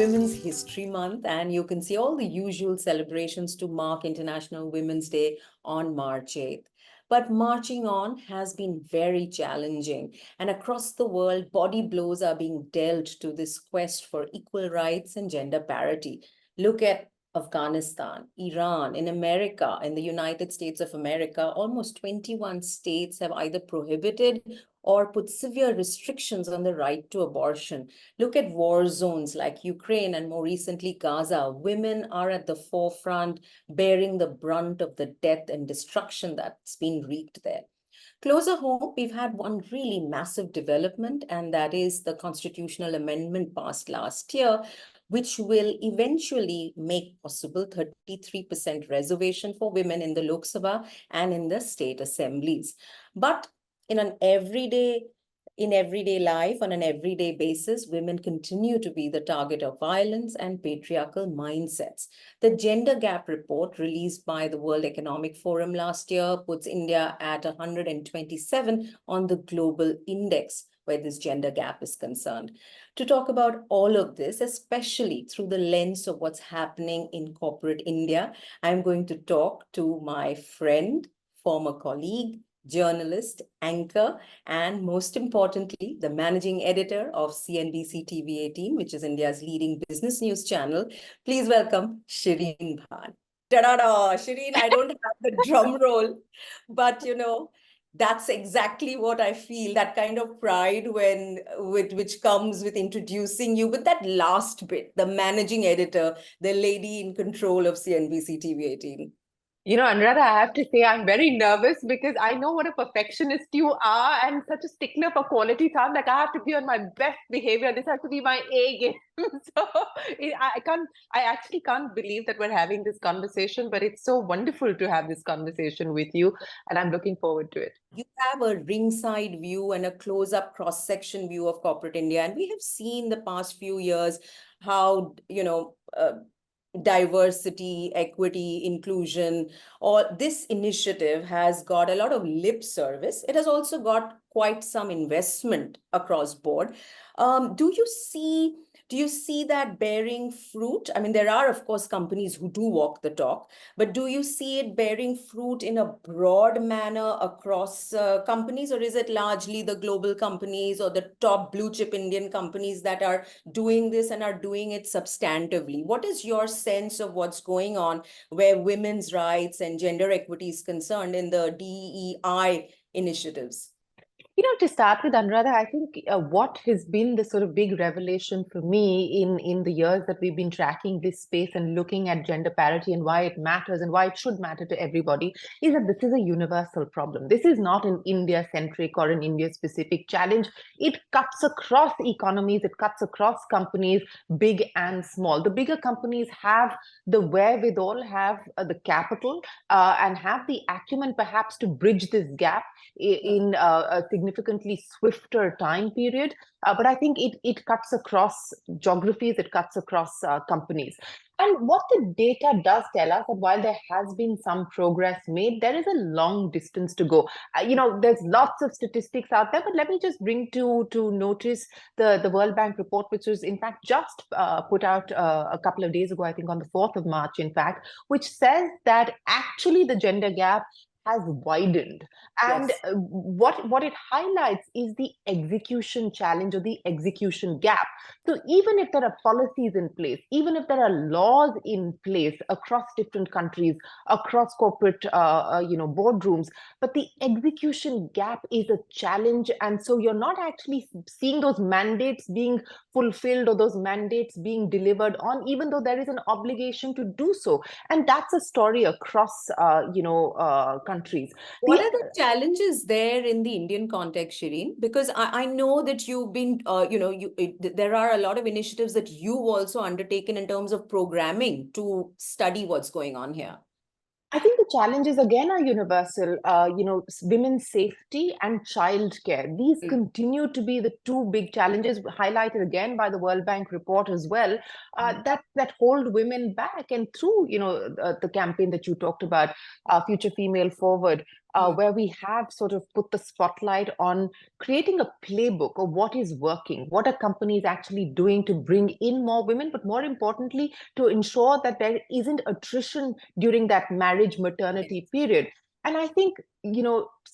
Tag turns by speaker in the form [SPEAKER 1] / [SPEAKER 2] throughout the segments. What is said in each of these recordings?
[SPEAKER 1] Women's History Month, and you can see all the usual celebrations to mark International Women's Day on March 8th. But marching on has been very challenging, and across the world, body blows are being dealt to this quest for equal rights and gender parity. Look at Afghanistan, Iran, in America, in the United States of America, almost 21 states have either prohibited or put severe restrictions on the right to abortion. Look at war zones like Ukraine and more recently Gaza. Women are at the forefront, bearing the brunt of the death and destruction that's been wreaked there. Closer home, we've had one really massive development, and that is the constitutional amendment passed last year, which will eventually make possible 33% reservation for women in the Lok Sabha and in the state assemblies. But in everyday life, on an everyday basis, women continue to be the target of violence and patriarchal mindsets. The Gender Gap report released by the World Economic Forum last year puts India at 127 on the global index where this gender gap is concerned. To talk about all of this, especially through the lens of what's happening in corporate India, I'm going to talk to my friend, former colleague, journalist, anchor, and most importantly, the managing editor of CNBC TV18, which is India's leading business news channel. Please welcome Shereen Bhan. Da-da-da, Shereen, I don't have the drum roll, but that's exactly what I feel, that kind of pride which comes with introducing you. But that last bit, the managing editor, the lady in control of CNBC TV18.
[SPEAKER 2] Anuradha, I have to say I'm very nervous because I know what a perfectionist you are and such a stickler for quality. So I'm like, I have to be on my best behavior. This has to be my A game. So I actually can't believe that we're having this conversation, but it's so wonderful to have this conversation with you, and I'm looking forward to it.
[SPEAKER 1] You have a ringside view and a close-up cross-section view of corporate India. And we have seen the past few years how, diversity, equity, inclusion, or this initiative has got a lot of lip service. It has also got quite some investment across board. Do you see that bearing fruit? I mean, there are, of course, companies who do walk the talk, but do you see it bearing fruit in a broad manner across companies, or is it largely the global companies or the top blue chip Indian companies that are doing this and are doing it substantively? What is your sense of what's going on where women's rights and gender equity is concerned in the DEI initiatives?
[SPEAKER 2] To start with, Anuradha, I think what has been the sort of big revelation for me in the years that we've been tracking this space and looking at gender parity and why it matters and why it should matter to everybody is that this is a universal problem. This is not an India-centric or an India-specific challenge. It cuts across economies, it cuts across companies, big and small. The bigger companies have the wherewithal, have the capital, and have the acumen perhaps to bridge this gap in a significantly swifter time period. But I think it cuts across geographies, it cuts across companies. And what the data does tell us that while there has been some progress made, there is a long distance to go. There's lots of statistics out there, but let me just bring to notice the World Bank report, which was in fact just put out a couple of days ago, I think on the 4th of March, in fact, which says that actually the gender gap has widened. And
[SPEAKER 1] Yes.
[SPEAKER 2] What it highlights is the execution challenge or the execution gap. So even if there are policies in place, even if there are laws in place across different countries, across corporate boardrooms, but the execution gap is a challenge. And so you're not actually seeing those mandates being fulfilled or those mandates being delivered on, even though there is an obligation to do so. And that's a story across countries.
[SPEAKER 1] What are the challenges there in the Indian context, Shereen? Because I know that you've been, there are a lot of initiatives that you've also undertaken in terms of programming to study what's going on here.
[SPEAKER 2] I think the challenges again are universal. Women's safety and childcare. These continue to be the two big challenges highlighted again by the World Bank report as well. That hold women back. And through the campaign that you talked about, Future Female Forward, where we have sort of put the spotlight on creating a playbook of what is working, what are companies actually doing to bring in more women, but more importantly, to ensure that there isn't attrition during that marriage maternity period. And I think,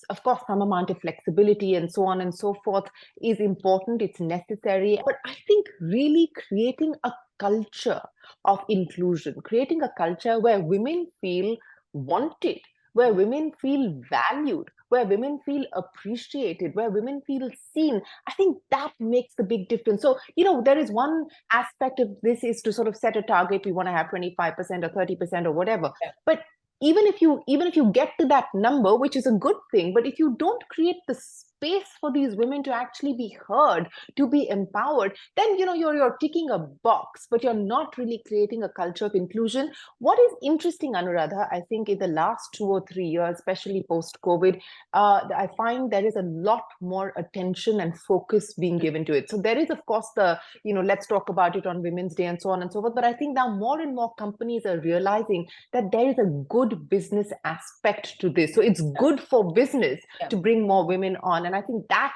[SPEAKER 2] of course, some amount of flexibility and so on and so forth is important, it's necessary. But I think really creating a culture of inclusion, creating a culture where women feel wanted, where women feel valued, where women feel appreciated, where women feel seen. I think that makes the big difference. So, there is one aspect of this is to sort of set a target. We want to have 25% or 30% or whatever.
[SPEAKER 1] Yeah.
[SPEAKER 2] But even if you get to that number, which is a good thing, but if you don't create the space for these women to actually be heard, to be empowered, then you're ticking a box, but you're not really creating a culture of inclusion. What is interesting, Anuradha, I think in the last 2 or 3 years, especially post-COVID, I find there is a lot more attention and focus being given to it. So there is, of course, let's talk about it on Women's Day and so on and so forth. But I think now more and more companies are realizing that there is a good business aspect to this. So it's good for business to bring more women on. And I think that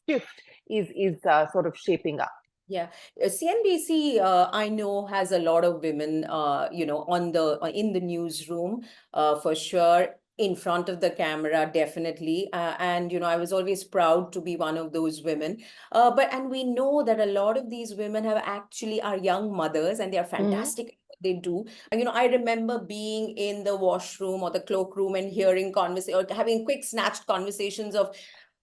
[SPEAKER 2] shift is sort of shaping up.
[SPEAKER 1] Yeah, CNBC, I know, has a lot of women, in the newsroom, for sure, in front of the camera, definitely. And I was always proud to be one of those women. And we know that a lot of these women have actually are young mothers, and they are fantastic at what they do. And I remember being in the washroom or the cloakroom and hearing conversation or having quick snatched conversations of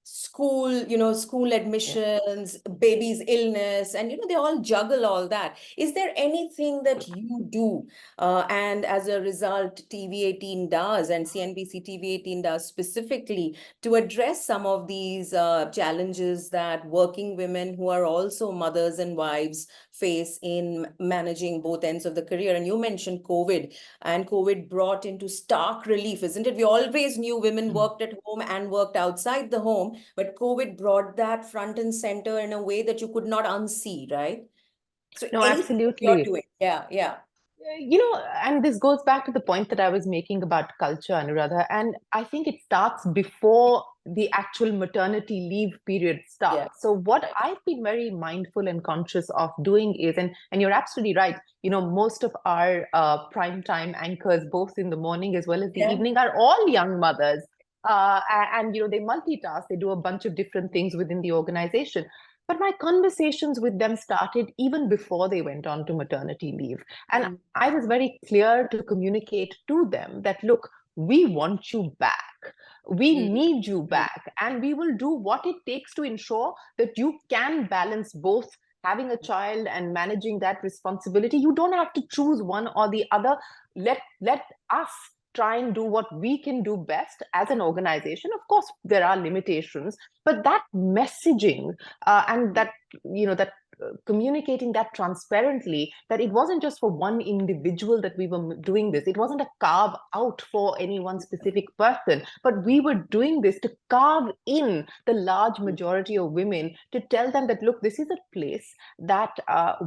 [SPEAKER 1] school
[SPEAKER 2] Yeah.
[SPEAKER 1] admissions, baby's illness, and they all juggle all that. Is there anything that you do, and as a result TV18 does, and CNBC TV18 does specifically, to address some of these challenges that working women who are also mothers and wives face in managing both ends of the career? And you mentioned COVID, and COVID brought into stark relief, isn't it? We always knew women worked at home and worked outside the home, but COVID brought that front and center in a way that you could not unsee, right? So
[SPEAKER 2] No,
[SPEAKER 1] anything that you're
[SPEAKER 2] absolutely.
[SPEAKER 1] doing. Yeah, yeah.
[SPEAKER 2] And this goes back to the point that I was making about culture, Anuradha. And I think it starts before the actual maternity leave period
[SPEAKER 1] Yeah.
[SPEAKER 2] starts. So what I've been very mindful and conscious of doing is, and you're absolutely right, most of our prime time anchors, both in the morning as well as the
[SPEAKER 1] Yeah.
[SPEAKER 2] evening, are all young mothers. And they multitask, they do a bunch of different things within the organization. But my conversations with them started even before they went on to maternity leave. And I was very clear to communicate to them that, look, we want you back. We need you back. And we will do what it takes to ensure that you can balance both having a child and managing that responsibility. You don't have to choose one or the other. Let us try and do what we can do best as an organization. Of course, there are limitations, but that messaging and that communicating that transparently, that it wasn't just for one individual that we were doing this. It wasn't a carve out for any one specific person, but we were doing this to carve in the large majority of women, to tell them that, look, this is a place that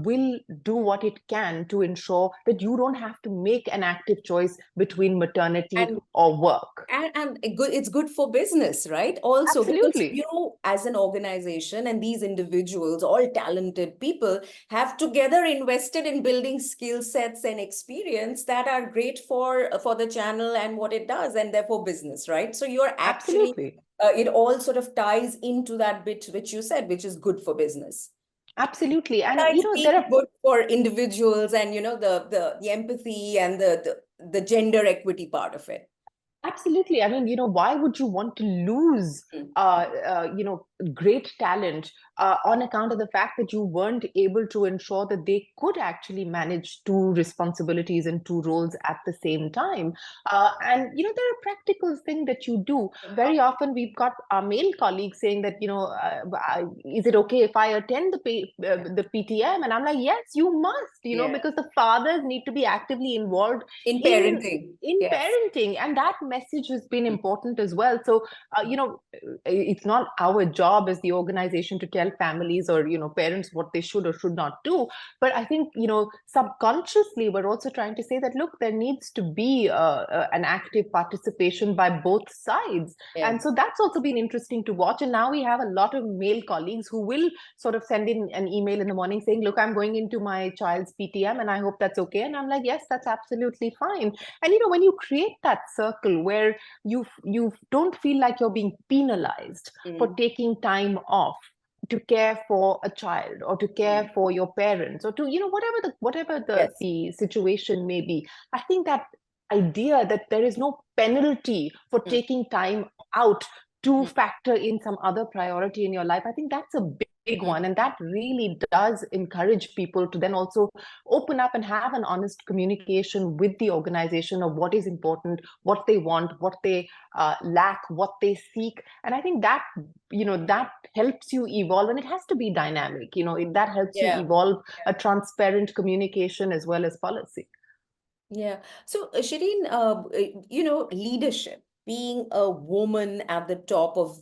[SPEAKER 2] will do what it can to ensure that you don't have to make an active choice between maternity
[SPEAKER 1] And
[SPEAKER 2] or work.
[SPEAKER 1] and it's good for business, right? Also, because
[SPEAKER 2] Absolutely.
[SPEAKER 1] as an organization, and these individuals, all talented people, have together invested in building skill sets and experience that are great for the channel and what it does, and therefore business, right? So you're actually
[SPEAKER 2] Absolutely.
[SPEAKER 1] it all sort of ties into that bit which you said, which is good for business.
[SPEAKER 2] Absolutely. And
[SPEAKER 1] Besides being
[SPEAKER 2] there are
[SPEAKER 1] good for individuals, and the empathy and the gender equity part of it.
[SPEAKER 2] absolutely. I mean, why would you want to lose,
[SPEAKER 1] Mm.
[SPEAKER 2] great talent on account of the fact that you weren't able to ensure that they could actually manage two responsibilities and two roles at the same time? And, there are practical things that you do. Very often we've got our male colleagues saying that, is it okay if I attend the PTM? And I'm like, yes, you must,
[SPEAKER 1] Yeah.
[SPEAKER 2] because the fathers need to be actively involved
[SPEAKER 1] In
[SPEAKER 2] in
[SPEAKER 1] parenting.
[SPEAKER 2] in
[SPEAKER 1] Yes.
[SPEAKER 2] parenting, and that message has been important as well. So it's not our job job as the organization to tell families or, parents what they should or should not do. But I think, subconsciously, we're also trying to say that, look, there needs to be an active participation by both sides.
[SPEAKER 1] Yeah.
[SPEAKER 2] And so that's also been interesting to watch. And now we have a lot of male colleagues who will sort of send in an email in the morning saying, look, I'm going into my child's PTM and I hope that's okay. And I'm like, yes, that's absolutely fine. And, when you create that circle where you don't feel like you're being penalized for taking time off to care for a child or to care for your parents or to, whatever
[SPEAKER 1] Yes.
[SPEAKER 2] the situation may be, I think that idea that there is no penalty for taking time out to factor in some other priority in your life, I think that's a big one. And that really does encourage people to then also open up and have an honest communication with the organization of what is important, what they want, what they lack, what they seek. And I think that, that helps you evolve, and it has to be dynamic. That helps you evolve a transparent communication as well as policy.
[SPEAKER 1] Yeah. So, Shireen, leadership, being a woman at the top of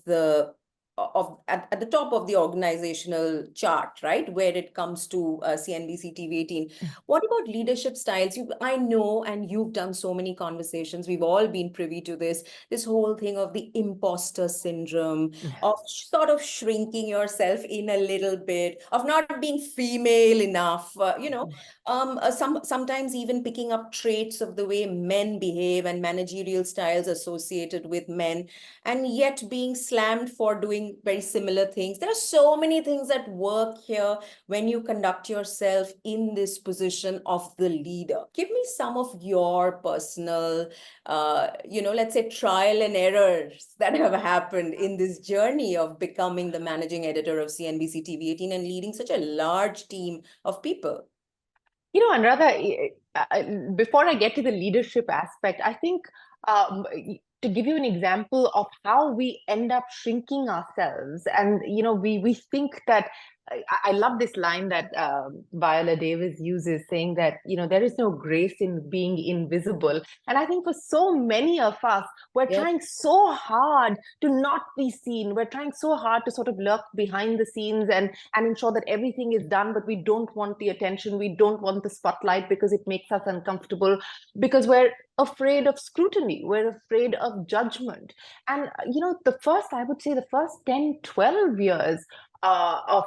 [SPEAKER 1] at the top of the organizational chart, right? Where it comes to CNBC TV 18. What about leadership styles? I know, and you've done so many conversations. We've all been privy to this whole thing of the imposter syndrome, of sort of shrinking yourself in a little bit, of not being female enough, sometimes even picking up traits of the way men behave and managerial styles associated with men, and yet being slammed for doing very similar things. There are so many things that work here when you conduct yourself in this position of the leader. Give me some of your personal, let's say trial and errors that have happened in this journey of becoming the managing editor of CNBC TV 18 and leading such a large team of people.
[SPEAKER 2] Anuradha, before I get to the leadership aspect, I think to give you an example of how we end up shrinking ourselves, and we think that I love this line that Viola Davis uses, saying that there is no grace in being invisible. And I think for so many of us, we're trying so hard to not be seen. We're trying so hard to sort of lurk behind the scenes and ensure that everything is done, but we don't want the attention. We don't want the spotlight because it makes us uncomfortable, because we're afraid of scrutiny. We're afraid of judgment. And, I would say the first 10, 12 years of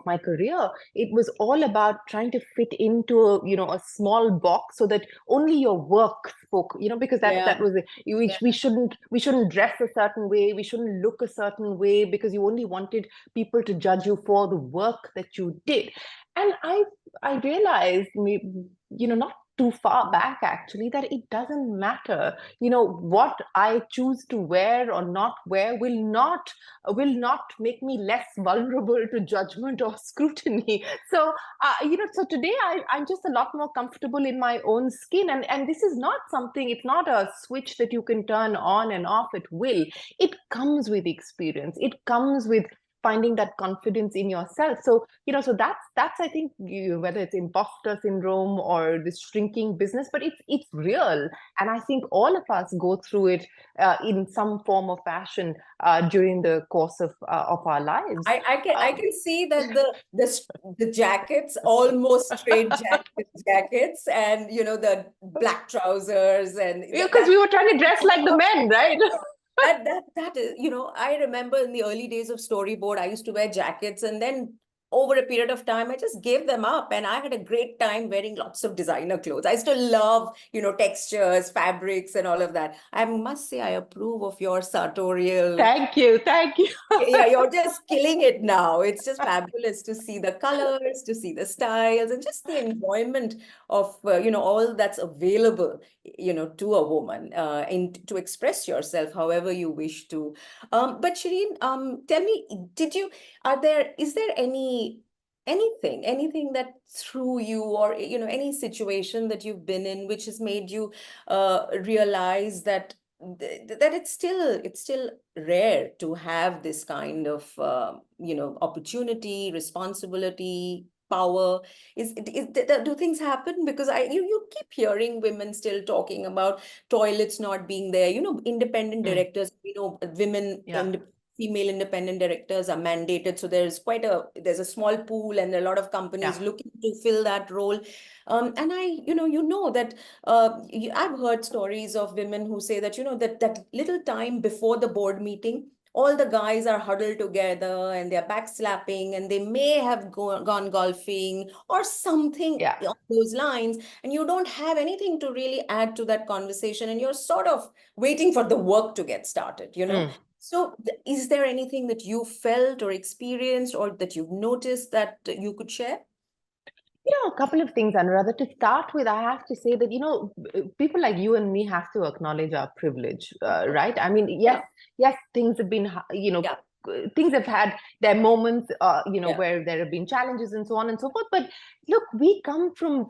[SPEAKER 2] my career, it was all about trying to fit into a small box so that only your work spoke, because that was it. We shouldn't dress a certain way, we shouldn't look a certain way, because you only wanted people to judge you for the work that you did. And I realized, not too far back actually, that it doesn't matter. What I choose to wear or not wear will not make me less vulnerable to judgment or scrutiny. So so today I'm just a lot more comfortable in my own skin, and this is not something, it's not a switch that you can turn on and off at will. It comes with experience, it comes with finding that confidence in yourself. So so that's I think, whether it's imposter syndrome or this shrinking business, but it's real, and I think all of us go through it in some form of fashion during the course of our lives.
[SPEAKER 1] I can see that the jackets, almost straight jackets, and the black trousers, and
[SPEAKER 2] because we were trying to dress like the men, right?
[SPEAKER 1] that is, I remember in the early days of storyboard, I used to wear jackets, and then over a period of time, I just gave them up, and I had a great time wearing lots of designer clothes. I still love, textures, fabrics, and all of that. I must say, I approve of your sartorial.
[SPEAKER 2] Thank you.
[SPEAKER 1] Yeah, you're just killing it now. It's just fabulous to see the colors, to see the styles, and just the enjoyment of all that's available to a woman to express yourself however you wish to. But Shireen, tell me, is there anything that threw you, or any situation that you've been in which has made you realize that it's still rare to have this kind of opportunity, responsibility, power? Do things happen? Because you keep hearing women still talking about toilets not being there, independent directors, women in female independent directors are mandated. So there's a small pool and a lot of companies
[SPEAKER 2] Yeah.
[SPEAKER 1] looking to fill that role. And that I've heard stories of women who say that, that little time before the board meeting, all the guys are huddled together and they're backslapping and they may have gone golfing or something
[SPEAKER 2] Yeah.
[SPEAKER 1] on those lines. And you don't have anything to really add to that conversation. And you're sort of waiting for the work to get started.
[SPEAKER 2] Mm.
[SPEAKER 1] So, is there anything that you felt or experienced or that you've noticed that you could share?
[SPEAKER 2] A couple of things, Anuradha. To start with, I have to say that, people like you and me have to acknowledge our privilege, right? I mean,
[SPEAKER 1] Yeah,
[SPEAKER 2] yes, things have been,
[SPEAKER 1] yeah,
[SPEAKER 2] things have had their moments,
[SPEAKER 1] yeah.
[SPEAKER 2] where there have been challenges and so on and so forth. But look, we come from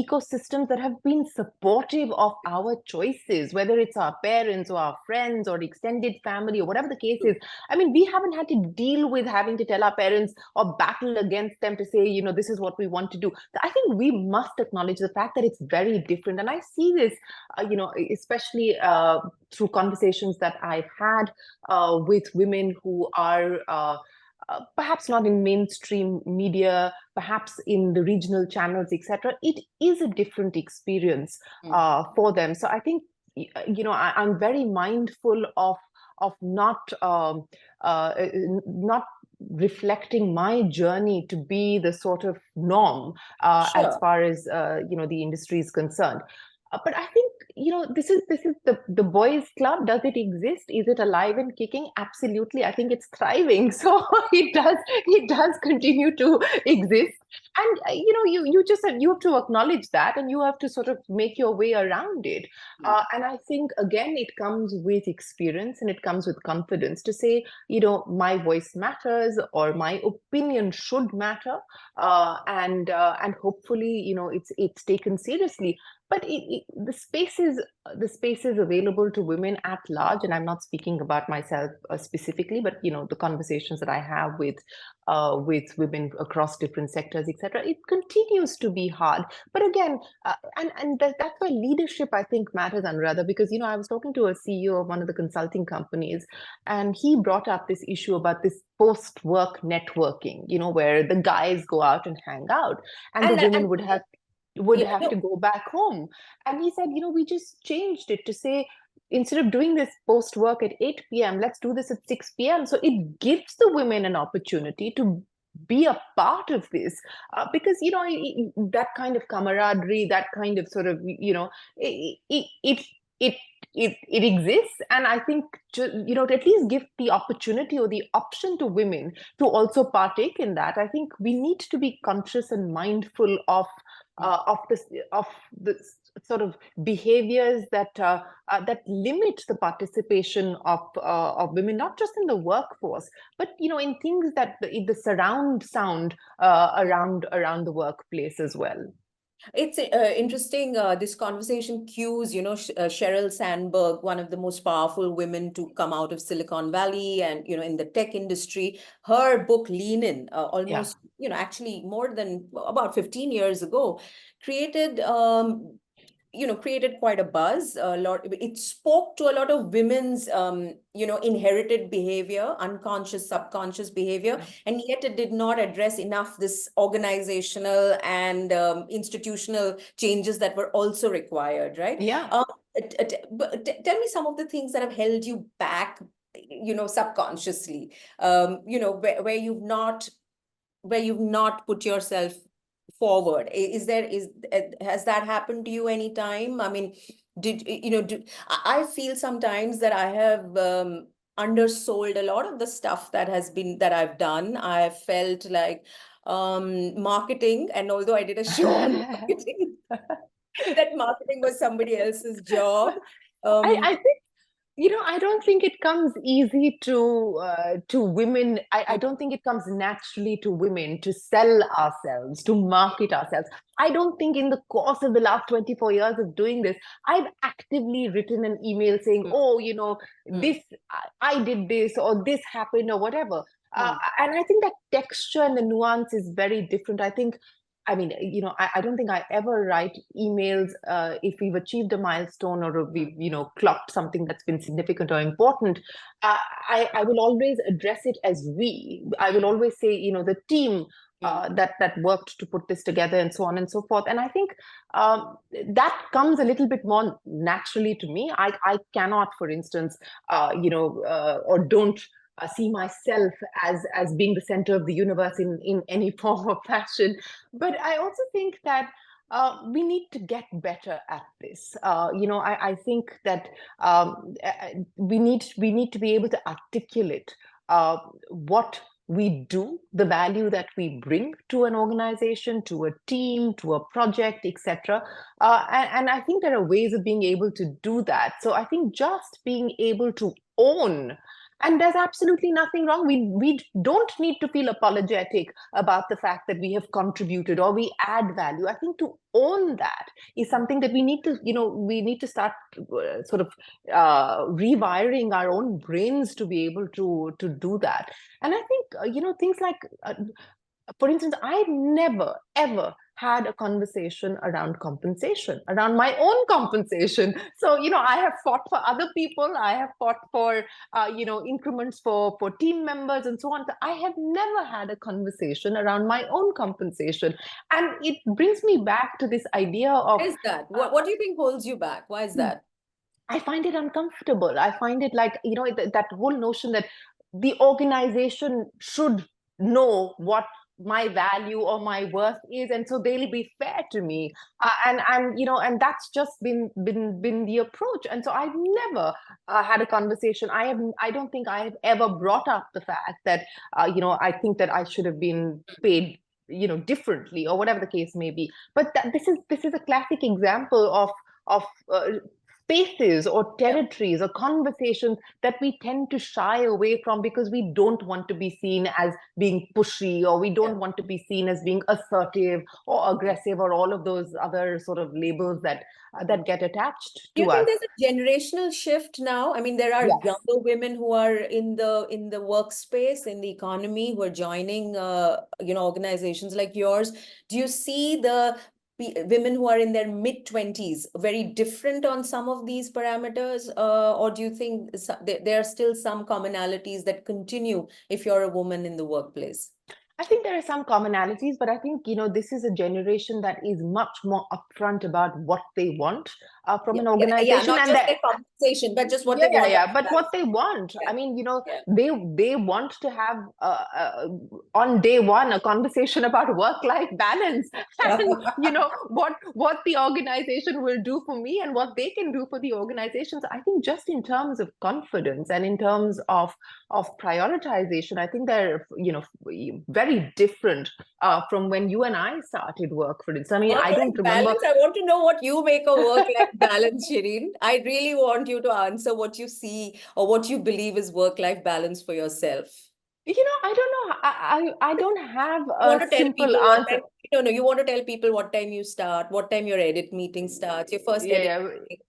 [SPEAKER 2] ecosystems that have been supportive of our choices, whether it's our parents or our friends or extended family or whatever the case is. I mean, we haven't had to deal with having to tell our parents or battle against them to say, this is what we want to do. So I think we must acknowledge the fact that it's very different. And I see this, especially through conversations that I've had with women who are perhaps not in mainstream media, perhaps in the regional channels, etc. It is a different experience
[SPEAKER 1] Mm.
[SPEAKER 2] for them. So I think, I'm very mindful of not reflecting my journey to be the sort of norm as
[SPEAKER 1] Sure.
[SPEAKER 2] far as the industry is concerned. But I think, this is the boys club. Does it exist? Is it alive and kicking? Absolutely. I think it's thriving. So it does continue to exist. And you have to acknowledge that, and you have to sort of make your way around it.
[SPEAKER 1] Mm.
[SPEAKER 2] And I think, again, it comes with experience and it comes with confidence to say, my voice matters, or my opinion should matter, and hopefully, it's taken seriously. But the space is available to women at large, and I'm not speaking about myself specifically, but the conversations that I have with women across different sectors, etc. It continues to be hard, but again, that's why leadership, I think, matters, Anuradha, because I was talking to a CEO of one of the consulting companies, and he brought up this issue about this post-work networking, where the guys go out and hang out, and the
[SPEAKER 1] And
[SPEAKER 2] women would
[SPEAKER 1] yeah,
[SPEAKER 2] have
[SPEAKER 1] no,
[SPEAKER 2] to go back home. And he said, we just changed it to say, instead of doing this post work at 8 p.m., let's do this at 6 p.m. So it gives the women an opportunity to be a part of this, because that kind of camaraderie, that kind of sort of, it it exists. And I think, to at least give the opportunity or the option to women to also partake in that. I think we need to be conscious and mindful of the sort of behaviors that limit the participation of women, not just in the workforce, but in things that the surround sound around the workplace as well.
[SPEAKER 1] it's interesting. This conversation cues, Sheryl Sandberg, one of the most powerful women to come out of Silicon Valley and, in the tech industry. Her book, Lean In,
[SPEAKER 2] Yeah.
[SPEAKER 1] almost, actually more than about 15 years ago, created created quite a buzz. A lot. It spoke to a lot of women's, inherited behavior, unconscious, subconscious behavior,
[SPEAKER 2] Yeah.
[SPEAKER 1] and yet it did not address enough this organizational and institutional changes that were also required, right?
[SPEAKER 2] Yeah.
[SPEAKER 1] But tell me some of the things that have held you back, subconsciously, where you've not put yourself forward. Has that happened to you anytime? I mean, did you know do I feel sometimes that I have undersold a lot of the stuff that I've done. I felt like marketing, and although I did a show on marketing, that marketing was somebody else's job.
[SPEAKER 2] I
[SPEAKER 1] um
[SPEAKER 2] think, I don't think it comes easy to women. I don't think it comes naturally to women to sell ourselves, to market ourselves. I don't think in the course of the last 24 years of doing this, I've actively written an email saying,
[SPEAKER 1] mm,
[SPEAKER 2] oh,
[SPEAKER 1] mm,
[SPEAKER 2] this, I did this, or this happened, or whatever.
[SPEAKER 1] mm,
[SPEAKER 2] And I think that texture and the nuance is very different. I think I mean, I don't think I ever write emails if we've achieved a milestone or if we've, clocked something that's been significant or important. I will always address it as we. I will always say, the team that worked to put this together and so on and so forth. And I think that comes a little bit more naturally to me. I cannot, for instance, or don't see myself as being the center of the universe in any form or fashion. But I also think that we need to get better at this. I think that we need to be able to articulate what we do, the value that we bring to an organization, to a team, to a project, etc. And I think there are ways of being able to do that. So I think just being able to own, and there's absolutely nothing wrong. We don't need to feel apologetic about the fact that we have contributed or we add value. I think to own that is something that we need to start sort of rewiring our own brains to be able to do that. And I think things like for instance, I never ever had a conversation around compensation, around my own compensation. So, I have fought for other people. I have fought for, increments for team members and so on. I have never had a conversation around my own compensation. And it brings me back to this idea of...
[SPEAKER 1] Why is that? What do you think holds you back? Why is that?
[SPEAKER 2] I find it uncomfortable. I find it like, that whole notion that the organization should know what my value or my worth is, and so they'll be fair to me. And that's just been the approach. And so I've never had a conversation. I don't think I have ever brought up the fact that I think that I should have been paid differently, or whatever the case may be. But this is a classic example of spaces or territories or conversations that we tend to shy away from because we don't want to be seen as being pushy, or we don't want to be seen as being assertive or aggressive, or all of those other sort of labels that get attached to us.
[SPEAKER 1] Do you think there's a generational shift now? I mean, there are younger women who are in the workspace, in the economy, who are joining organizations like yours. Do you see the women who are in their mid-20s very different on some of these parameters, or do you think there are still some commonalities that continue if you're a woman in the workplace?
[SPEAKER 2] I think there are some commonalities, but I think, this is a generation that is much more upfront about what they want from an organization.
[SPEAKER 1] Not just their compensation, but just what they want.
[SPEAKER 2] But what they want. I mean, they want to have on day one a conversation about work-life balance and what the organization will do for me and what they can do for the organizations. I think just in terms of confidence and in terms of prioritization, I think they're very different from when you and I started work, for instance. I mean, I don't remember.
[SPEAKER 1] I want to know what you make of work-life balance, Shereen. I really want you to answer what you see or what you believe is work-life balance for yourself.
[SPEAKER 2] I don't know. I don't have a simple answer.
[SPEAKER 1] No, you want to tell people what time you start, what time your edit meeting starts, your first edit meeting.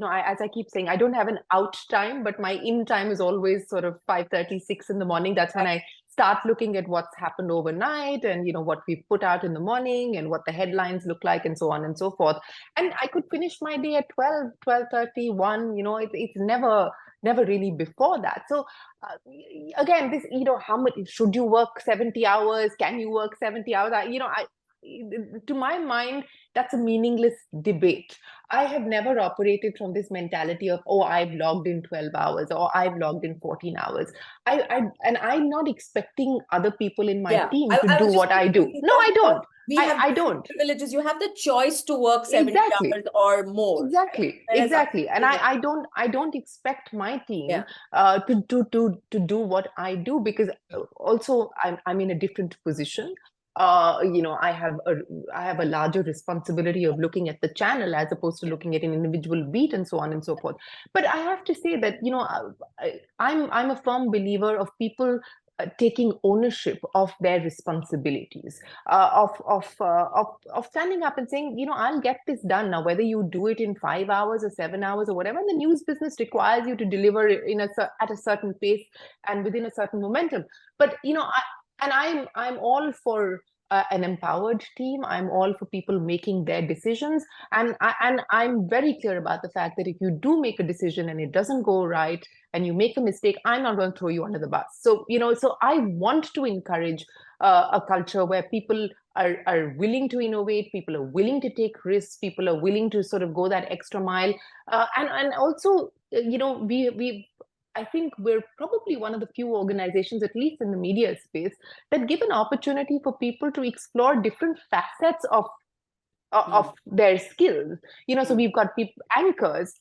[SPEAKER 2] As I keep saying, I don't have an out time, but my in time is always sort of 5:30, 6 in the morning. That's when I start looking at what's happened overnight and what we put out in the morning and what the headlines look like and so on and so forth. And I could finish my day at 12, 12:30, 1. It's never really before that. So again, this, how much should you work 70 hours? Can you work 70 hours? To my mind, that's a meaningless debate. I have never operated from this mentality of, I've logged in 12 hours or I've logged in 14 hours. And I'm not expecting other people in my team to do what I do. No, I don't. I don't.
[SPEAKER 1] Privileges. You have the choice to work 70 hours or more.
[SPEAKER 2] Exactly. And I don't expect my team to do what I do, because also I'm in a different position. I have a larger responsibility of looking at the channel as opposed to looking at an individual beat and so on and so forth. But I have to say that I'm a firm believer of people taking ownership of their responsibilities, of standing up and saying, I'll get this done now, whether you do it in 5 hours or 7 hours or whatever. And the news business requires you to deliver at a certain pace and within a certain momentum. But I'm all for an empowered team. I'm all for people making their decisions. And I'm very clear about the fact that if you do make a decision and it doesn't go right and you make a mistake, I'm not going to throw you under the bus. So, so I want to encourage a culture where people are willing to innovate, people are willing to take risks, people are willing to sort of go that extra mile. And also, we I think we're probably one of the few organizations, at least in the media space, that give an opportunity for people to explore different facets of
[SPEAKER 1] Mm,
[SPEAKER 2] their skills. So
[SPEAKER 1] mm.
[SPEAKER 2] we've got people, anchors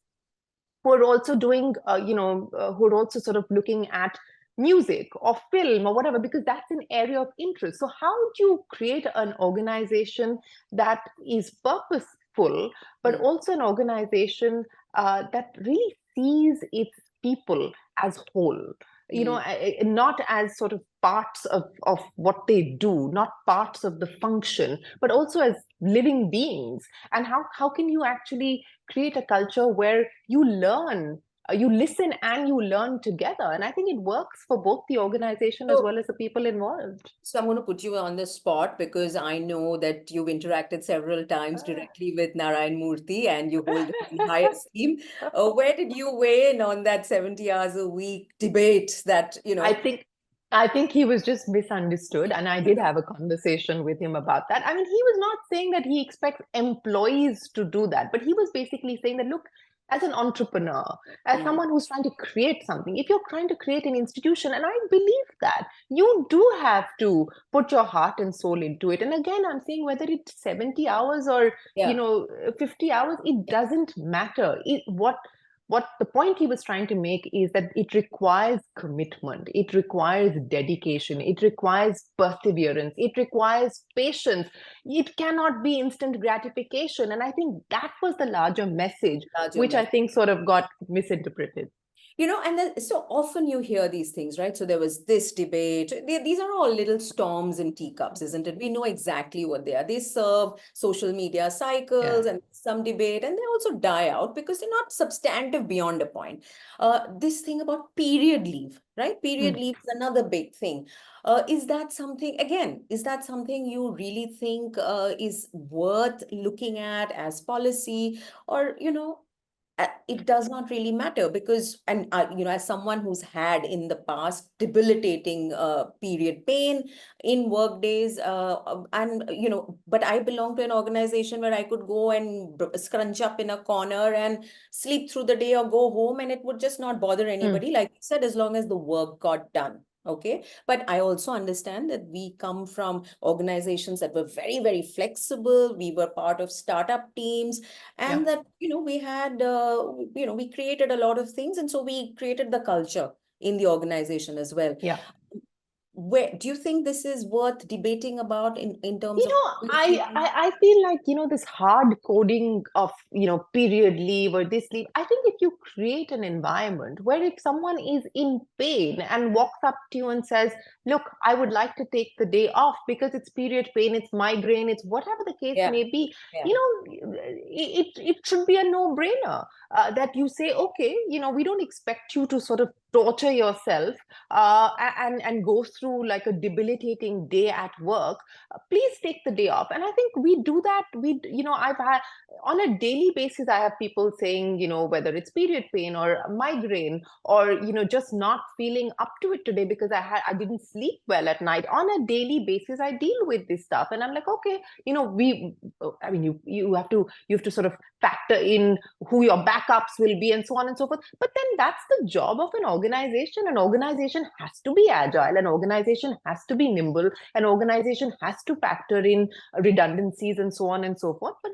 [SPEAKER 2] who are also doing, who are also sort of looking at music or film or whatever, because that's an area of interest. So how do you create an organization that is purposeful, but
[SPEAKER 1] Mm.
[SPEAKER 2] also an organization that really sees its people as whole?
[SPEAKER 1] Mm.
[SPEAKER 2] Not as sort of parts of what they do, not parts of the function, but also as living beings. And how can you actually create a culture where you learn, you listen and you learn together? And I think it works for both the organization as
[SPEAKER 1] So,
[SPEAKER 2] well as the people involved.
[SPEAKER 1] so I'm going to put you on the spot because I know that you've interacted several times directly with Narayana Murthy and you hold him in high esteem. Where did you weigh in on that 70 hours a week debate that,
[SPEAKER 2] I think I think he was just misunderstood, and I did have a conversation with him about that. I mean, he was not saying that he expects employees to do that, but he was basically saying that, look, as an entrepreneur, as
[SPEAKER 1] Mm.
[SPEAKER 2] someone who's trying to create something, if you're trying to create an institution, and I believe that, you do have to put your heart and soul into it. And again, I'm saying whether it's 70 hours or,
[SPEAKER 1] Yeah.
[SPEAKER 2] 50 hours, it doesn't matter. What the point he was trying to make is that it requires commitment, it requires dedication, it requires perseverance, it requires patience. It cannot be instant gratification. And I think that was the larger message,
[SPEAKER 1] Larger
[SPEAKER 2] which I
[SPEAKER 1] message.
[SPEAKER 2] think sort of got misinterpreted.
[SPEAKER 1] And then so often you hear these things, right? So there was this debate. These are all little storms in teacups, isn't it? We know exactly what they are. They serve social media cycles
[SPEAKER 2] Yeah.
[SPEAKER 1] and some debate, and they also die out because they're not substantive beyond a point. This thing about period leave, right? Period
[SPEAKER 2] Mm.
[SPEAKER 1] leave is another big thing. Is that something, again, is that something you really think is worth looking at as policy? Or, it does not really matter because and as someone who's had in the past debilitating period pain in work days and but I belong to an organization where I could go and scrunch up in a corner and sleep through the day or go home and it would just not bother
[SPEAKER 2] Mm.
[SPEAKER 1] anybody, like you said, as long as the work got done. Okay, but I also understand that we come from organizations that were very, very flexible. We were part of startup teams,
[SPEAKER 2] Yeah.
[SPEAKER 1] and that we had we created a lot of things, and so we created the culture in the organization as well.
[SPEAKER 2] Yeah.
[SPEAKER 1] Where do you think this is worth debating about in terms
[SPEAKER 2] You
[SPEAKER 1] of
[SPEAKER 2] know, I feel like, this hard coding of, period leave or this leave. I think if you create an environment where if someone is in pain and walks up to you and says, look, I would like to take the day off because it's period pain, it's migraine, it's whatever the case
[SPEAKER 1] yeah,
[SPEAKER 2] may be,
[SPEAKER 1] yeah,
[SPEAKER 2] it should be a no-brainer that you say, okay, we don't expect you to sort of torture yourself and go through like a debilitating day at work. Please take the day off. And I think we do that. I've had, on a daily basis, I have people saying, whether it's period pain or migraine or, just not feeling up to it today because I didn't sleep well at night. On a daily basis, I deal with this stuff. And I'm like, okay, I mean, you have to sort of factor in who your backups will be and so on and so forth. But then that's the job of an organization. An organization has to be agile. An organization has to be nimble. An organization has to factor in redundancies and so on and so forth. But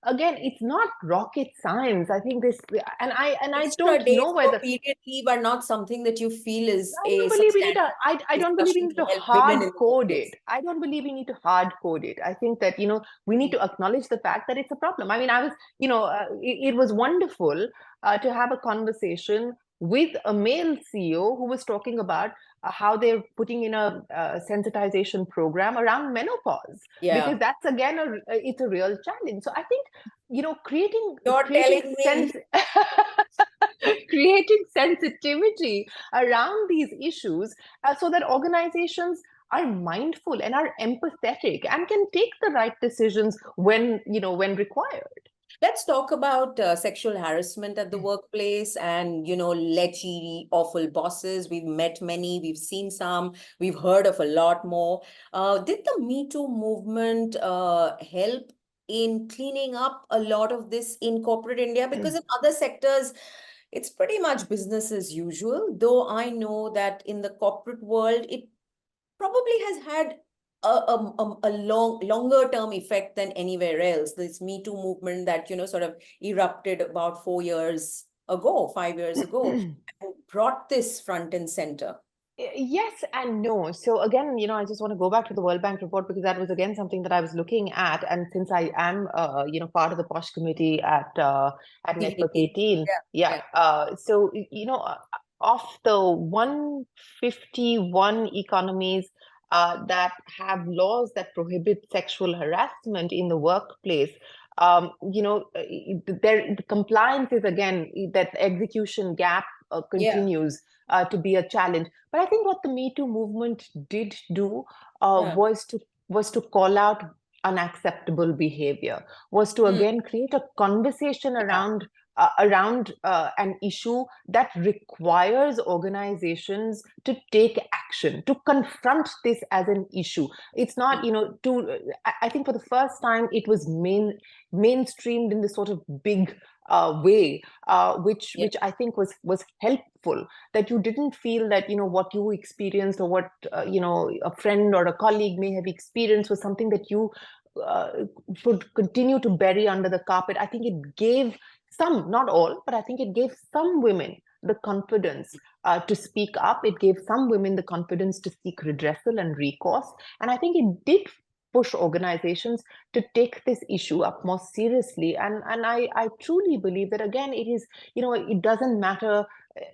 [SPEAKER 2] again, it's not rocket science. I think this, and I
[SPEAKER 1] extra
[SPEAKER 2] don't
[SPEAKER 1] days
[SPEAKER 2] know
[SPEAKER 1] for
[SPEAKER 2] whether,
[SPEAKER 1] period leave are not something that you feel is
[SPEAKER 2] I
[SPEAKER 1] a
[SPEAKER 2] don't believe we need to.
[SPEAKER 1] substantive
[SPEAKER 2] I don't believe we
[SPEAKER 1] discussion
[SPEAKER 2] need
[SPEAKER 1] to
[SPEAKER 2] to
[SPEAKER 1] help
[SPEAKER 2] hard
[SPEAKER 1] women in the
[SPEAKER 2] code it.
[SPEAKER 1] workplace.
[SPEAKER 2] I don't believe we need to hard code it. I think that we need to acknowledge the fact that it's a problem. I mean, I was it was wonderful to have a conversation with a male CEO who was talking about how they're putting in a sensitization program around menopause, because
[SPEAKER 1] Yeah,
[SPEAKER 2] that's again it's a real challenge. So I think creating
[SPEAKER 1] you're
[SPEAKER 2] creating
[SPEAKER 1] telling me.
[SPEAKER 2] sense creating sensitivity around these issues so that organizations are mindful and are empathetic and can take the right decisions when, when required.
[SPEAKER 1] Let's talk about sexual harassment at the workplace and, lechy, awful bosses. We've met many, we've seen some, we've heard of a lot more. Did the Me Too movement help in cleaning up a lot of this in corporate India? Because in other sectors, it's pretty much business as usual, though I know that in the corporate world, it probably has had a longer term effect than anywhere else. This Me Too movement that, sort of erupted about 4 years ago, 5 years ago, and brought this front and center.
[SPEAKER 2] Yes and no. So again, I just want to go back to the World Bank report because that was again something that I was looking at. And since I am, part of the POSH committee at Network
[SPEAKER 1] CVT.
[SPEAKER 2] 18,
[SPEAKER 1] Yeah,
[SPEAKER 2] yeah.
[SPEAKER 1] yeah,
[SPEAKER 2] So of the 151 economies that have laws that prohibit sexual harassment in the workplace, the compliance is again that execution gap
[SPEAKER 1] yeah,
[SPEAKER 2] continues to be a challenge. But I think what the Me Too movement did do
[SPEAKER 1] yeah.
[SPEAKER 2] was to call out unacceptable behavior, was to
[SPEAKER 1] Mm,
[SPEAKER 2] again create a conversation
[SPEAKER 1] yeah,
[SPEAKER 2] around an issue that requires organizations to take action, to confront this as an issue. It's not, to I think for the first time it was mainstreamed in this sort of big way,
[SPEAKER 1] yeah.
[SPEAKER 2] which I think was helpful. That you didn't feel that what you experienced or what a friend or a colleague may have experienced was something that you uh, should continue to bury under the carpet. I think it gave some, not all, but I think it gave some women the confidence to speak up. It gave some women the confidence to seek redressal and recourse. And I think it did push organizations to take this issue up more seriously. And I truly believe that, again, it is, it doesn't matter.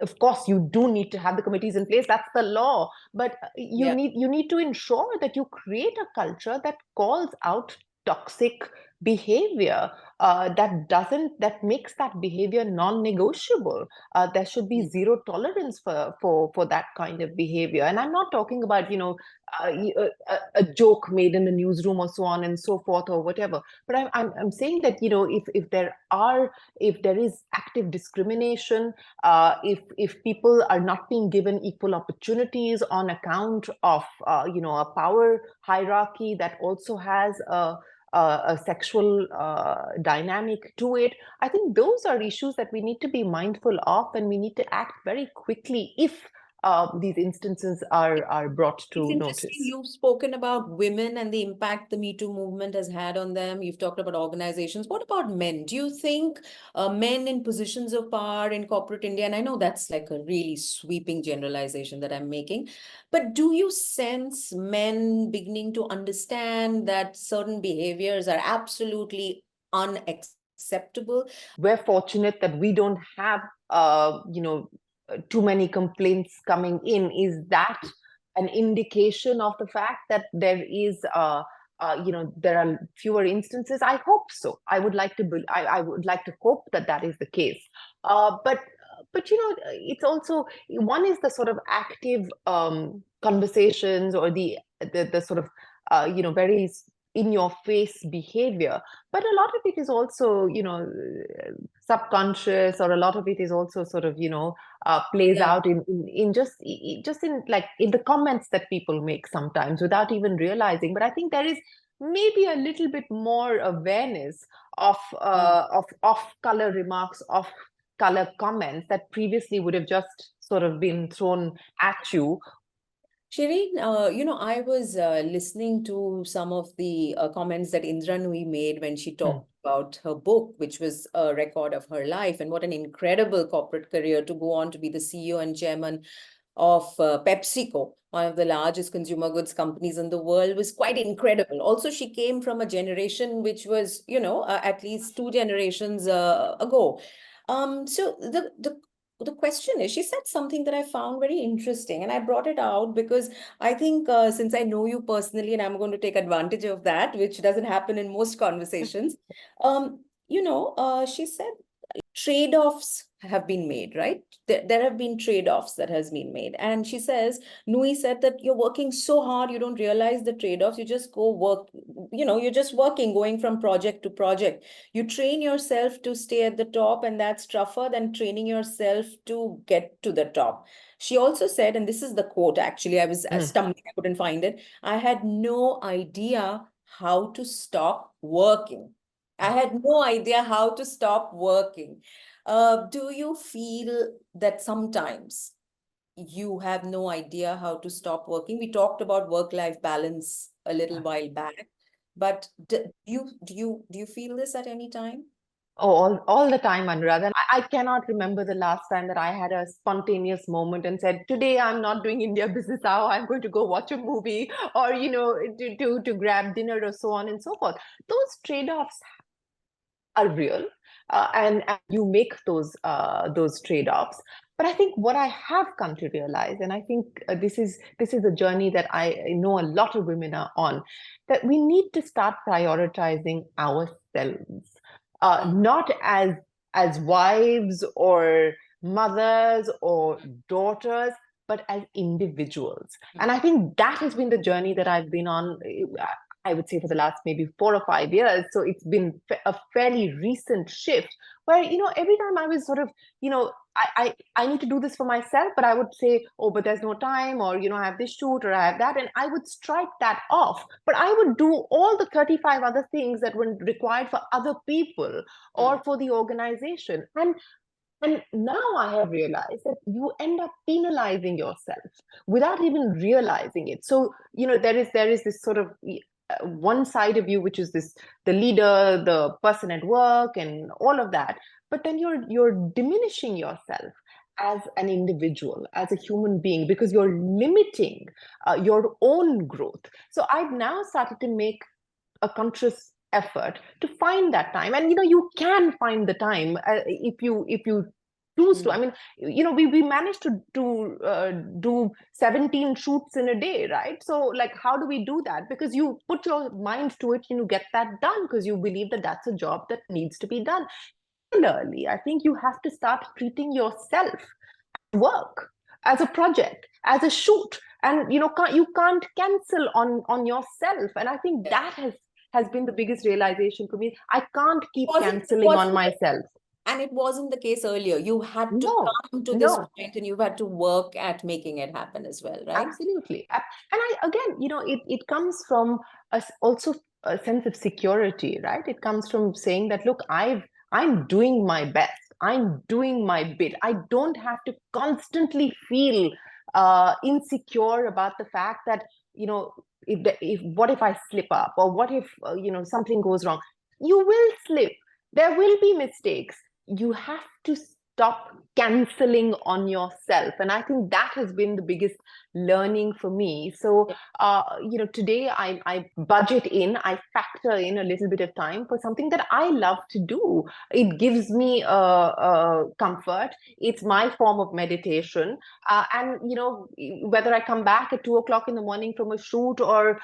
[SPEAKER 2] Of course, you do need to have the committees in place. That's the law. But
[SPEAKER 1] Yeah.
[SPEAKER 2] you need to ensure that you create a culture that calls out toxic behavior, that makes that behavior non-negotiable. There should be
[SPEAKER 1] Mm,
[SPEAKER 2] zero tolerance for that kind of behavior. And I'm not talking about a joke made in the newsroom or so on and so forth or whatever. But I'm saying that if there is active discrimination, if people are not being given equal opportunities on account of a power hierarchy that also has a sexual dynamic to it. I think those are issues that we need to be mindful of, and we need to act very quickly if these instances are brought
[SPEAKER 1] It's
[SPEAKER 2] to
[SPEAKER 1] interesting.
[SPEAKER 2] notice.
[SPEAKER 1] You've spoken about women and the impact the Me Too movement has had on them. You've talked about organizations. What about men? Do you think men in positions of power in corporate India, and I know that's like a really sweeping generalization that I'm making, but do you sense men beginning to understand that certain behaviors are absolutely unacceptable?
[SPEAKER 2] We're fortunate that we don't have too many complaints coming in. Is that an indication of the fact that there are fewer instances? I hope so. I would like to hope that that is the case. But it's also, one is the sort of active conversations, or the sort of very in your face behavior, but a lot of it is also subconscious, or a lot of it is also sort of plays
[SPEAKER 1] Yeah.
[SPEAKER 2] out in just in, like, in the comments that people make sometimes without even realizing. But I think there is maybe a little bit more awareness of off color remarks, off color comments that previously would have just sort of been thrown at you.
[SPEAKER 1] Shireen, I was listening to some of the comments that Indra Nui made when she
[SPEAKER 2] Hmm.
[SPEAKER 1] talked about her book, which was a record of her life, and what an incredible corporate career to go on to be the CEO and chairman of PepsiCo, one of the largest consumer goods companies in the world, was quite incredible. Also, she came from a generation which was, at least two generations ago. So the question is, she said something that I found very interesting, and I brought it out because I think since I know you personally, and I'm going to take advantage of that, which doesn't happen in most conversations. She said trade-offs have been made, right? There have been trade-offs that has been made. And she says, Nui said that you're working so hard, you don't realize the trade-offs. You just go work, you're just working, going from project to project. You train yourself to stay at the top, and that's tougher than training yourself to get to the top. She also said, and this is the quote, actually, I was stumbling, I couldn't find it. I had no idea how to stop working. I had no idea how to stop working. Do you feel that sometimes you have no idea how to stop working? We talked about work-life balance a little while back, but do you feel this at any time?
[SPEAKER 2] Oh, all the time, Anuradha. And I cannot remember the last time that I had a spontaneous moment and said, today I'm not doing India business now. I'm going to go watch a movie or, to grab dinner or so on and so forth. Those trade-offs are real, and you make those trade-offs. But I think what I have come to realize, and I think this is a journey that I know a lot of women are on, that we need to start prioritizing ourselves, not as wives or mothers or daughters, but as individuals. And I think that has been the journey that I've been on. I would say for the last maybe 4 or 5 years. So it's been a fairly recent shift where, every time I was sort of, I need to do this for myself, but I would say, oh, but there's no time, or, I have this shoot or I have that. And I would strike that off. But I would do all the 35 other things that were required for other people or for the organization. And now I have realized that you end up penalizing yourself without even realizing it. So, there is this sort of one side of you, which is the leader, the person at work, and all of that. But then you're diminishing yourself as an individual, as a human being, because you're limiting your own growth. So I've now started to make a conscious effort to find that time. And you can find the time if you choose to. I mean, we managed to do 17 shoots in a day, right? So, like, how do we do that? Because you put your mind to it and you get that done because you believe that that's a job that needs to be done. Similarly, I think you have to start treating yourself work, as a project, as a shoot, and you can't cancel on yourself. And I think
[SPEAKER 1] Yeah.
[SPEAKER 2] that has been the biggest realization for me. I can't keep
[SPEAKER 1] Wasn't
[SPEAKER 2] canceling on
[SPEAKER 1] wasn't
[SPEAKER 2] myself.
[SPEAKER 1] And it wasn't the case earlier. You had to
[SPEAKER 2] No,
[SPEAKER 1] come to this
[SPEAKER 2] no.
[SPEAKER 1] point and you've had to work at making it happen as well, right?
[SPEAKER 2] Absolutely. And I, again, it comes from also a sense of security, right? It comes from saying that, look, I'm doing my best. I'm doing my bit. I don't have to constantly feel insecure about the fact that, if what if I slip up, or what if something goes wrong? You will slip. There will be mistakes. You have to stop canceling on yourself. And I think that has been the biggest learning for me. So, today I budget in, I factor in a little bit of time for something that I love to do. It gives me comfort. It's my form of meditation. And, whether I come back at 2 o'clock in the morning from a shoot, or,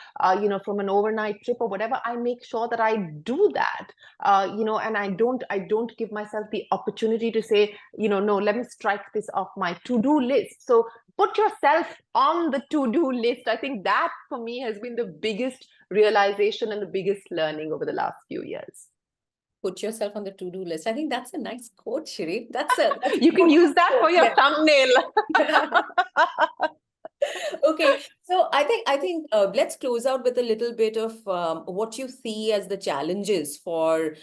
[SPEAKER 2] from an overnight trip or whatever, I make sure that I do that. And I don't give myself the opportunity to say, no, let me strike this off my to-do list. So put yourself on the to-do list. I think that for me has been the biggest realization and the biggest learning over the last few years.
[SPEAKER 1] Put yourself on the to-do list. I think that's a nice quote, Shereen. That's a
[SPEAKER 2] You can use that
[SPEAKER 1] quote.
[SPEAKER 2] for your
[SPEAKER 1] Yeah.
[SPEAKER 2] thumbnail.
[SPEAKER 1] Okay, so I think let's close out with a little bit of what you see as the challenges for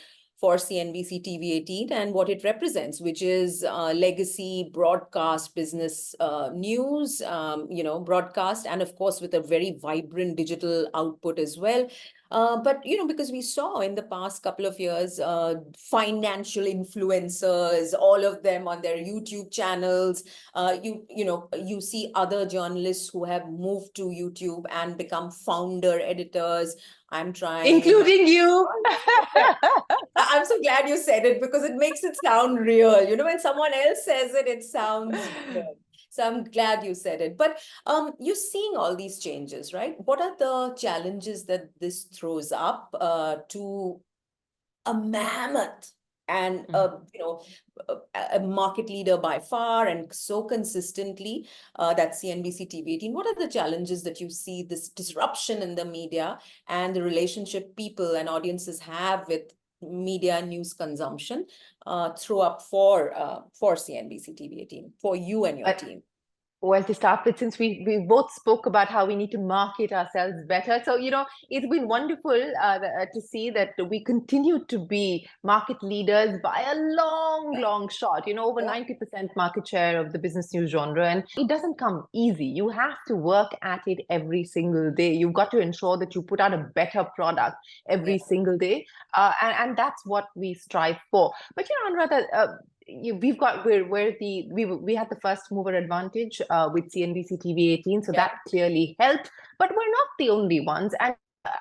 [SPEAKER 1] CNBC TV 18 and what it represents, which is legacy broadcast business news, broadcast, and of course with a very vibrant digital output as well. But because we saw in the past couple of years, financial influencers, all of them on their YouTube channels. You see other journalists who have moved to YouTube and become founder editors. I'm trying.
[SPEAKER 2] Including you.
[SPEAKER 1] I'm so glad you said it because it makes it sound real. When someone else says it, it sounds real. So I'm glad you said it. But you're seeing all these changes, right? What are the challenges that this throws up to a mammoth and a market leader by far, and so consistently. That's CNBC TV 18. What are the challenges that you see, this disruption in the media and the relationship people and audiences have with media and news consumption, throw up for CNBC TV 18, for you and your team?
[SPEAKER 2] Well, to start with, since we both spoke about how we need to market ourselves better, so it's been wonderful to see that we continue to be market leaders by a long shot. Over 90% market share of the business news genre, and it doesn't come easy. You have to work at it every single day. You've got to ensure that you put out a better product every single day, and that's what we strive for. But Anuradha, we had the first mover advantage with CNBC TV 18, so that clearly helped. But we're not the only ones, and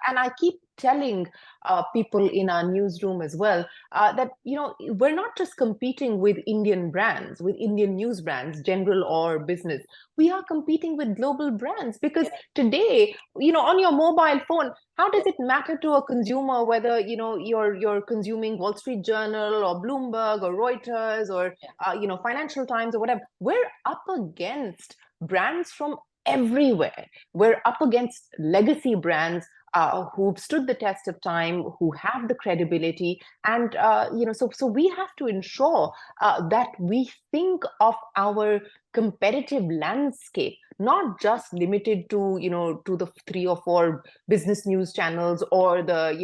[SPEAKER 2] I keep telling people in our newsroom as well that we're not just competing with Indian brands, with Indian news brands, general or business. We are competing with global brands, because today, on your mobile phone, how does it matter to a consumer whether you're consuming Wall Street Journal or Bloomberg or Reuters or Financial Times or whatever? We're up against brands from everywhere. We're up against legacy brands who've stood the test of time, who have the credibility, and so we have to ensure that we think of our competitive landscape not just limited to to the 3 or 4 business news channels or the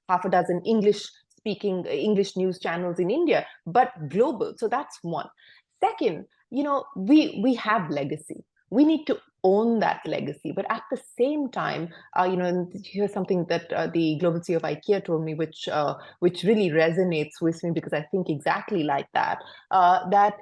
[SPEAKER 2] half a dozen English news channels in India, but global. So that's one. Second, we have legacy. We need to own that legacy, but at the same time, and here's something that the global CEO of IKEA told me, which really resonates with me, because I think exactly like that. That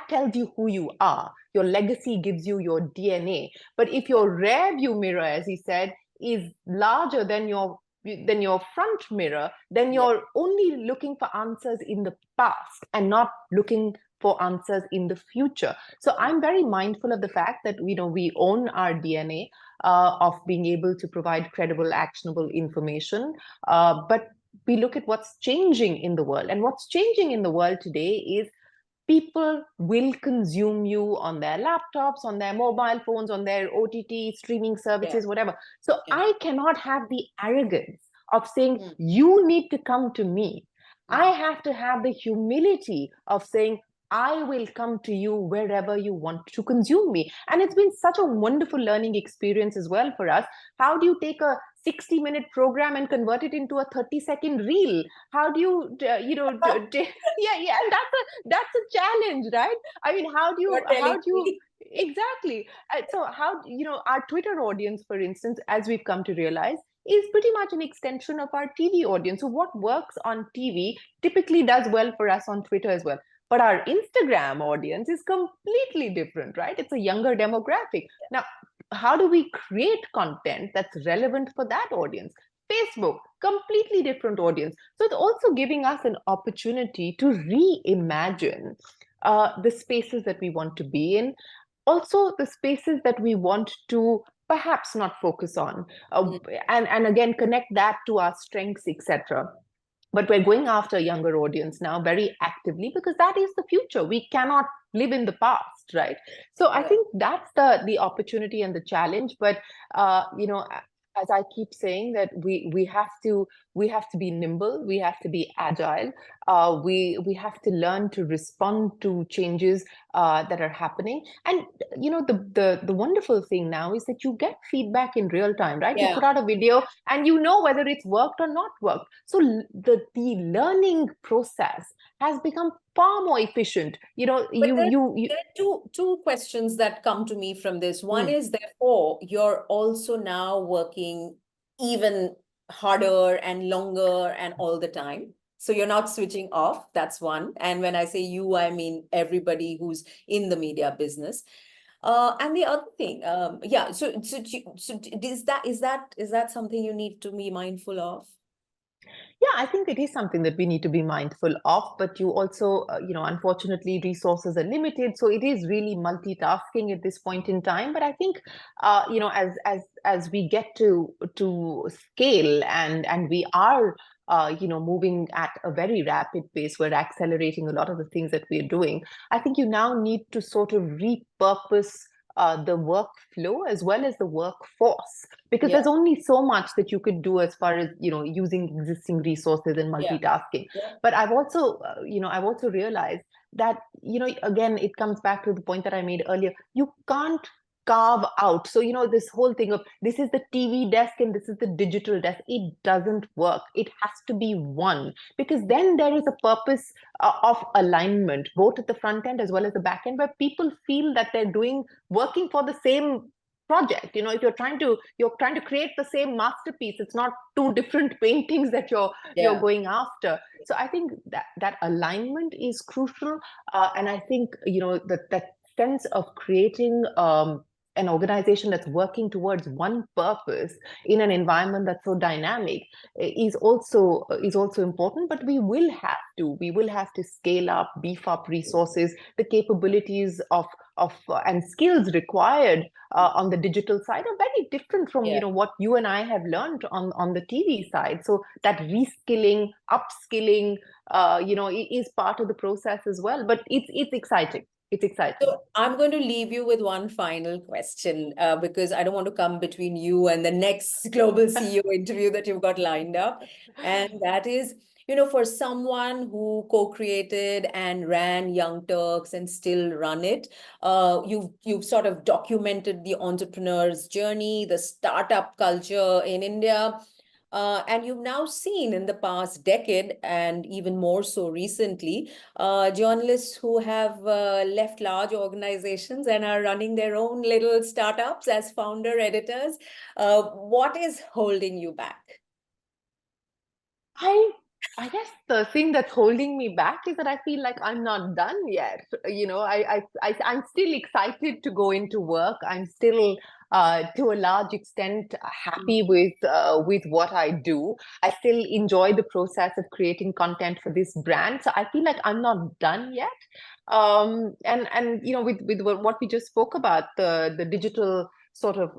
[SPEAKER 2] tells you who you are. Your legacy gives you your DNA. But if your rear view mirror, as he said, is larger than your front mirror, then you're only looking for answers in the past and not looking for answers in the future. So I'm very mindful of the fact that we own our DNA of being able to provide credible, actionable information, but we look at what's changing in the world. And what's changing in the world today is people will consume you on their laptops, on their mobile phones, on their OTT streaming services, whatever. So I cannot have the arrogance of saying, you need to come to me. I have to have the humility of saying, I will come to you wherever you want to consume me. And it's been such a wonderful learning experience as well for us. How do you take a 60-minute program and convert it into a 30-second reel? How do you, and that's a challenge, right? I mean, how do you, exactly. So how, our Twitter audience, for instance, as we've come to realize, is pretty much an extension of our TV audience. So what works on TV typically does well for us on Twitter as well. But our Instagram audience is completely different, right? It's a younger demographic. Now, how do we create content that's relevant for that audience? Facebook, completely different audience. So it's also giving us an opportunity to reimagine the spaces that we want to be in, also the spaces that we want to perhaps not focus on, and again connect that to our strengths, etc. But we're going after a younger audience now very actively, because that is the future. We cannot live in the past, right? So I think that's the opportunity and the challenge. But as I keep saying, that we have to be nimble, we have to be agile, we have to learn to respond to changes that are happening. And the wonderful thing now is that you get feedback in real time, right? You put out a video and whether it's worked or not worked. So the learning process has become far more efficient.
[SPEAKER 1] There are two questions that come to me from this. One is, therefore, you're also now working even harder and longer and all the time. So you're not switching off. That's one. And when I say you, I mean everybody who's in the media business. And the other thing, So is that something you need to be mindful of?
[SPEAKER 2] Yeah, I think it is something that we need to be mindful of, but you also, unfortunately, resources are limited. So it is really multitasking at this point in time. But I think, as we get to scale and we are moving at a very rapid pace. We're accelerating a lot of the things that we're doing. I think you now need to sort of repurpose the workflow as well as the workforce, because
[SPEAKER 1] Yeah,
[SPEAKER 2] there's only so much that you could do as far as using existing resources and
[SPEAKER 1] yeah,
[SPEAKER 2] multitasking.
[SPEAKER 1] yeah,
[SPEAKER 2] But I've also realized that again, it comes back to the point that I made earlier. You can't carve out. So this whole thing of this is the TV desk and this is the digital desk, it doesn't work. It has to be one, because then there is a purpose of alignment, both at the front end as well as the back end, where people feel that they're working for the same project. If you're trying to create the same masterpiece, it's not two different paintings that you're
[SPEAKER 1] yeah.
[SPEAKER 2] going after. So I think that alignment is crucial. And I think that sense of creating an organization that's working towards one purpose in an environment that's so dynamic is also important. But we will have to scale up, beef up resources, the capabilities of and skills required on the digital side are very different from
[SPEAKER 1] Yeah.
[SPEAKER 2] what you and I have learned on the TV side. So that reskilling, upskilling, is part of the process as well. But it's exciting. It's exciting.
[SPEAKER 1] So I'm going to leave you with one final question because I don't want to come between you and the next global CEO interview that you've got lined up. And that is, for someone who co-created and ran Young Turks and still run it, you've sort of documented the entrepreneur's journey, the startup culture in India. And you've now seen in the past decade, and even more so recently, journalists who have left large organizations and are running their own little startups as founder editors. What is holding you back?
[SPEAKER 2] I I guess the thing that's holding me back is that I feel like I'm not done yet. I'm still excited to go into work. I'm still, to a large extent, happy with what I do. I still enjoy the process of creating content for this brand. So I feel like I'm not done yet. And with what we just spoke about, the digital sort of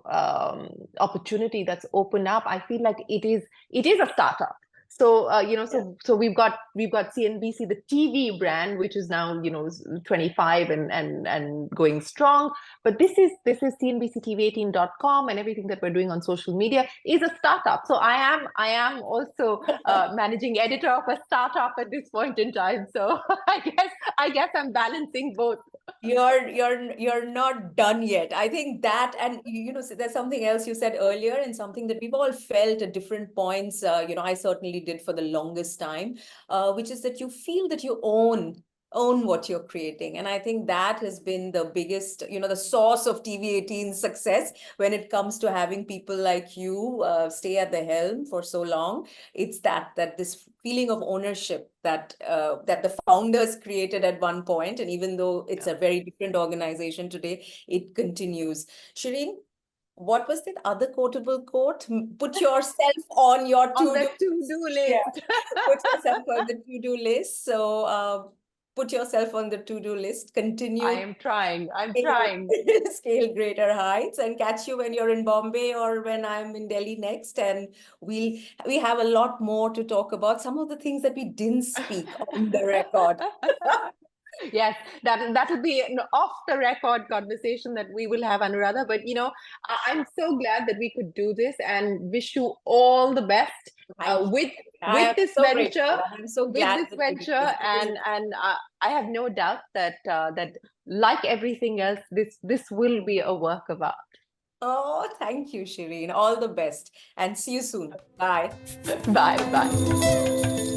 [SPEAKER 2] opportunity that's opened up, I feel like it is a startup. So
[SPEAKER 1] Yeah.
[SPEAKER 2] so we've got CNBC, the TV brand, which is now 25 and going strong. But this is CNBCTV18.com, and everything that we're doing on social media is a startup. So I am also managing editor of a startup at this point in time. So I guess I'm balancing both.
[SPEAKER 1] You're not done yet. I think that, and there's something else you said earlier, and something that we've all felt at different points. I certainly did for the longest time, which is that you feel that you own what you're creating. And I think that has been the biggest, the source of TV18's success when it comes to having people like you stay at the helm for so long. It's that this feeling of ownership that the founders created at one point, and even though it's
[SPEAKER 2] Yeah.
[SPEAKER 1] a very different organization today, it continues. Shireen, what was that other quotable quote? Put yourself on your
[SPEAKER 2] On the
[SPEAKER 1] to-do
[SPEAKER 2] to-do
[SPEAKER 1] list. Yeah,
[SPEAKER 2] list.
[SPEAKER 1] put yourself on the to-do list. So put yourself on the to-do list.
[SPEAKER 2] I
[SPEAKER 1] Continue
[SPEAKER 2] am trying. I'm
[SPEAKER 1] scale,
[SPEAKER 2] trying.
[SPEAKER 1] scale greater heights, and catch you when you're in Bombay or when I'm in Delhi next. And we have a lot more to talk about. Some of the things that we didn't speak on the record.
[SPEAKER 2] Yes, that'll be an off the record conversation that we will have, Anuradha. But I'm so glad that we could do this, and wish you all the best
[SPEAKER 1] Thank you.
[SPEAKER 2] with
[SPEAKER 1] I am
[SPEAKER 2] this
[SPEAKER 1] so grateful,
[SPEAKER 2] venture,
[SPEAKER 1] and I'm so glad that we did this because,
[SPEAKER 2] and I have no doubt that like everything else, this will be a work of art.
[SPEAKER 1] oh, thank you, Shireen. All the best, and see you soon. Bye.
[SPEAKER 2] Bye bye.